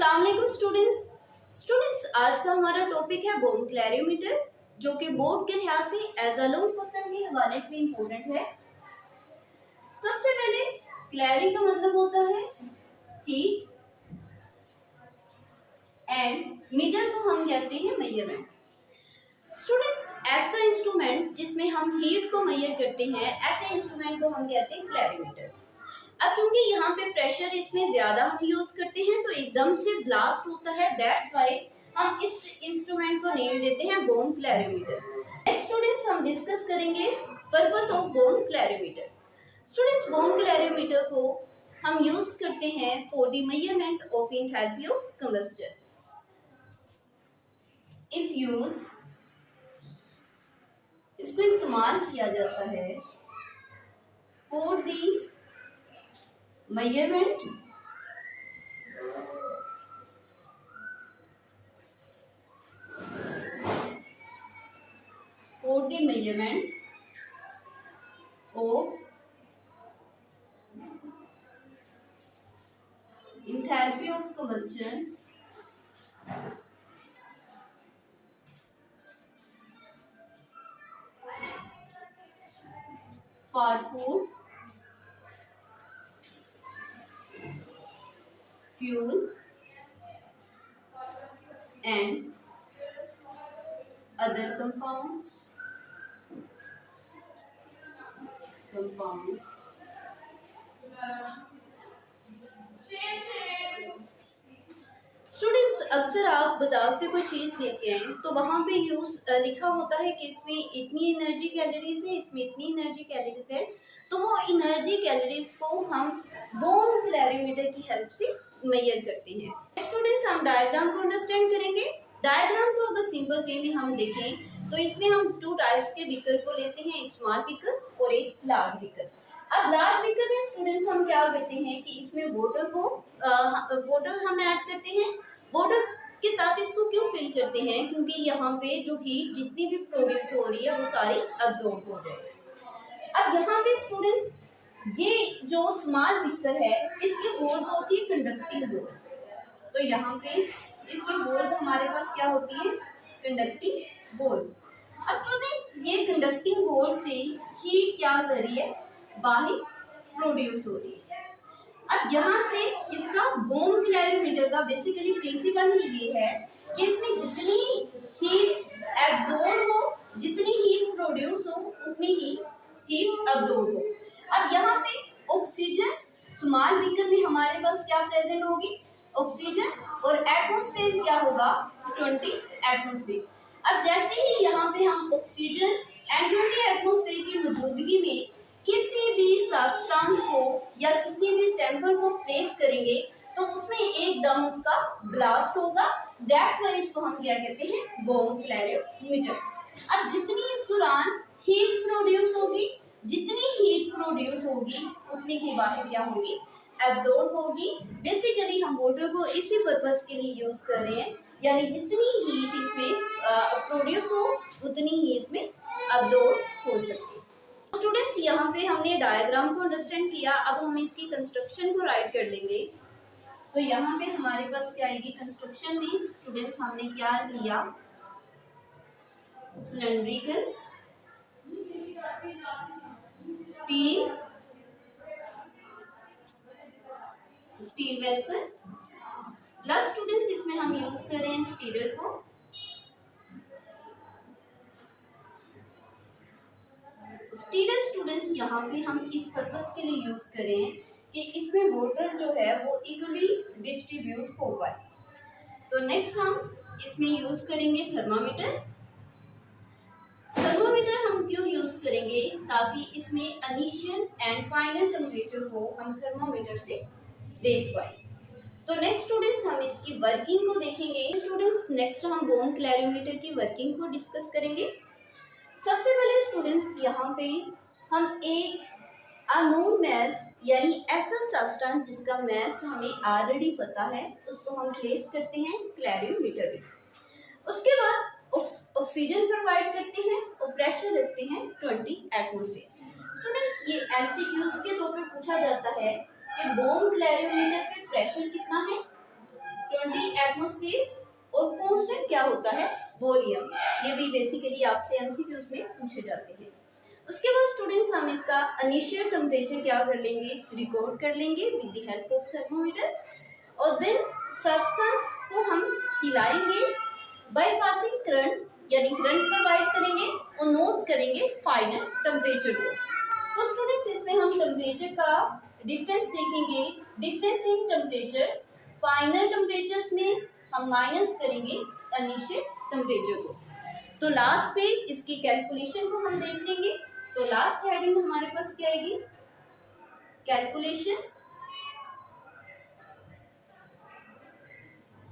अस्सलाम वालेकुम स्टूडेंट्स आज का हमारा टॉपिक है बोम क्लैरियोमीटर, जो कि बोर्ड के लिहाज से एज अ लोन क्वेश्चन के हवाले से इम्पोर्टेंट है। सबसे पहले क्लैरी का मतलब होता है हीट एंड मीटर को हम कहते हैं मेजरमेंट। स्टूडेंट्स, ऐसा इंस्ट्रूमेंट जिसमें हम हीट को मेजर करते हैं, ऐसे इंस्ट्रूमेंट को हम कहते हैं क्लैरियोमीटर। अब क्योंकि यहाँ पे प्रेशर इसमें ज्यादा हम यूज करते हैं तो एकदम से ब्लास्ट होता है, दैट्स व्हाई हम इस इंस्ट्रूमेंट को नेम देते हैं बोम क्लैरियोमीटर। नेक्स्ट स्टूडेंट्स हम डिस्कस करेंगे पर्पस ऑफ बोम क्लैरियोमीटर। स्टूडेंट्स, बोम क्लैरियोमीटर को हम यूज करते हैं for the measurement of enthalpy of combustion. इसको इस्तेमाल किया जाता है for the measurement of enthalpy of combustion for food, fuel and other compounds. Students, अक्सर आप बाजार से कोई चीज़ लेके आए तो वहाँ पे लिखा होता है कि इसमें इतनी एनर्जी कैलोरीज है, इसमें इतनी एनर्जी कैलोरीज है। तो वो एनर्जी कैलोरीज को हम बोम क्लैरियोमीटर की हेल्प से मेजर करते हैं। स्टूडेंट्स, हम डायग्राम को अंडरस्टैंड करेंगे। डायग्राम को अगर सिंपल वे में हम देखें तो इसमें हम टू टाइप्स के बीकर को लेते हैं, एक स्मॉल बीकर और एक लार्ज बीकर। अब लार्ज बीकर में स्टूडेंट्स हम क्या करते हैं कि इसमें वाटर हम ऐड करते हैं। वाटर के साथ इसको क्यों फिल करते हैं? क्योंकि यहाँ पे जो हीट जितनी भी प्रोड्यूस हो रही है वो सारी अब्जॉर्ब हो जाए। अब यहाँ पे स्टूडेंट्स, ये जो स्मॉल बीकर है इसकी होल्स होती है कंडक्टिंग होल। तो यहाँ पे इसकी होल्स हमारे पास क्या होती है? Conducting holes. अब स्टूडेंट्स, ये कंडक्टिंग होल से हीट क्या कर रही है? बाहर प्रोड्यूस हो रही है। अब यहाँ से इसका बोम क्लैरियोमीटर का बेसिकली प्रिंसिपल ही ये है कि इसमें जितनी हीट एब्जॉर्ब हो, जितनी हीट प्रोड्यूस हो, उतनी ही हीट एब्जॉर्ब हो। अब यहाँ पे ऑक्सीजन स्मॉल बीकर में हमारे पास क्या प्रेजेंट होगी? ऑक्सीजन। और एटमॉस्फेयर क्या होगा? 20 एटमॉस्फेयर। अब जैसे ही यहाँ पे हम ऑक्सीजन एंड 20 एटमॉस्फेयर की मौजूदगी में किसी भी सब्सटेंस को या किसी भी सैंपल को प्लेस करेंगे तो उसमें एकदम उसका ब्लास्ट होगा। दैट्स व्हाई इसको हम क्या कहते हैं? बोम क्लैरियोमीटर। अब जितनी इस दौरान हीट प्रोड्यूस होगी, जितनी हीट प्रोड्यूस होगी उतनी ही बाहर क्या होगी? एब्जॉर्ब होगी। बेसिकली हम वाटर को इसी पर्पस के लिए यूज कर रहे हैं, यानी जितनी हीट इसमें प्रोड्यूस हो उतनी ही इसमें एब्जॉर्ब हो सकती है। स्टूडेंट्स, यहाँ पे हमने डायग्राम को अंडरस्टैंड किया। अब हम इसकी कंस्ट्रक्शन को राइट कर लेंगे। तो यहाँ पे हमारे पास क्या आएगी? कंस्ट्रक्शन में स्टूडेंट्स हमने क्या लिया? Cylindrical steel vessel plus students इसमें हम यूज कर रहे हैं स्टीलर को। स्टीलर स्टूडेंट्स यहाँ पे हम इस पर्पस के लिए यूज कर रहे हैं कि इसमें वाटर जो है वो इक्वली डिस्ट्रीब्यूट हो पाए। तो नेक्स्ट हम इसमें यूज करेंगे थर्मामीटर। थर्मामीटर हम क्यों यूज करेंगे? ताकि इसमें इनिशियल एंड फाइनल टेम्परेचर को हम थर्मामीटर से देख पाए। तो नेक्स्ट स्टूडेंट्स हम इसकी वर्किंग को देखेंगे। स्टूडेंट्स, नेक्स्ट हम बोम क्लैरियोमीटर की वर्किंग को डिस्कस करेंगे। सबसे पहले स्टूडेंट्स यहाँ पे हम एक अननोन मैस यानी ऐसा सब्सटेंस जिसका मैस हमें ऑलरेडी पता है उसको हम प्लेस करते हैं क्लैरियोमीटर में। उसके बाद ऑक्सीजन प्रोवाइड करते हैं और प्रेशर रखते हैं 20 एटमॉस्फेयर। स्टूडेंट्स, ये एमसीक्यूज के तौर पे पूछा जाता है कि बोम क्लैरियोमीटर पे प्रेशर कितना है? 20 एटमॉस्फेयर और कांस्टेंट क्या होता है, वॉल्यूम। ये भी बेसिकली आपसे एमसीक्यूज में पूछे जाते हैं। उसके बाद स्टूडेंट्स हम इसका इनिशियल टेम्परेचर क्या कर लेंगे, रिकॉर्ड कर लेंगे with the help of thermometer, और देन सब्सटेंस को हम हिलाएंगे बाय पासिंग करंट, यानी करंट प्रोवाइड करेंगे और नोट करेंगे फाइनल टेम्परेचर को। तो स्टूडेंट्स इसमें हम टेम्परेचर का डिफरेंस देखेंगे, difference in temperature, final temperatures में हम माइनस करेंगे इनिशियल टेम्परेचर को। तो लास्ट पे इसकी कैलकुलेशन को हम देख लेंगे। तो लास्ट हेडिंग हमारे पास क्या आएगी, कैलकुलेशन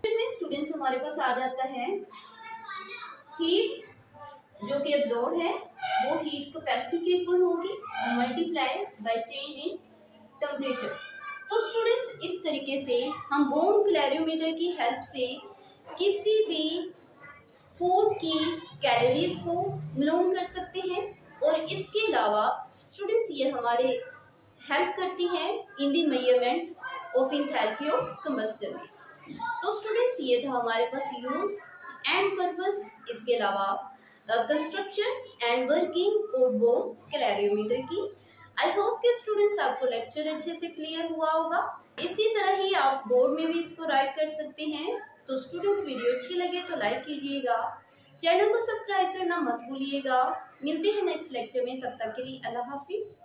में स्टूडेंट्स हमारे पास आ जाता है हीट जो कि एब्जॉर्ब है वो हीट कैपेसिटी के इक्वल होगी multiply by change in temperature. तो स्टूडेंट्स इस तरीके से हम बोम कैलोरीमीटर की हेल्प से किसी भी फूड की कैलोरीज को मालूम कर सकते हैं, और इसके अलावा स्टूडेंट्स ये हमारे हेल्प करती हैं in the measurement of enthalpy of combustion में। तो स्टूडेंट्स ये था हमारे पास यूज एंड पर्पस, इसके अलावा construction and working of bomb calorimeter की। आई होप कि स्टूडेंट्स आपको लेक्चर अच्छे से क्लियर हुआ होगा। इसी तरह ही आप बोर्ड में भी इसको राइट कर सकते हैं। तो स्टूडेंट्स वीडियो अच्छी लगे तो लाइक कीजिएगा, चैनल को सब्सक्राइब करना मत भूलिएगा। मिलते हैं नेक्स्ट लेक्चर में, तब तक के लिए अल्लाह हाफिज।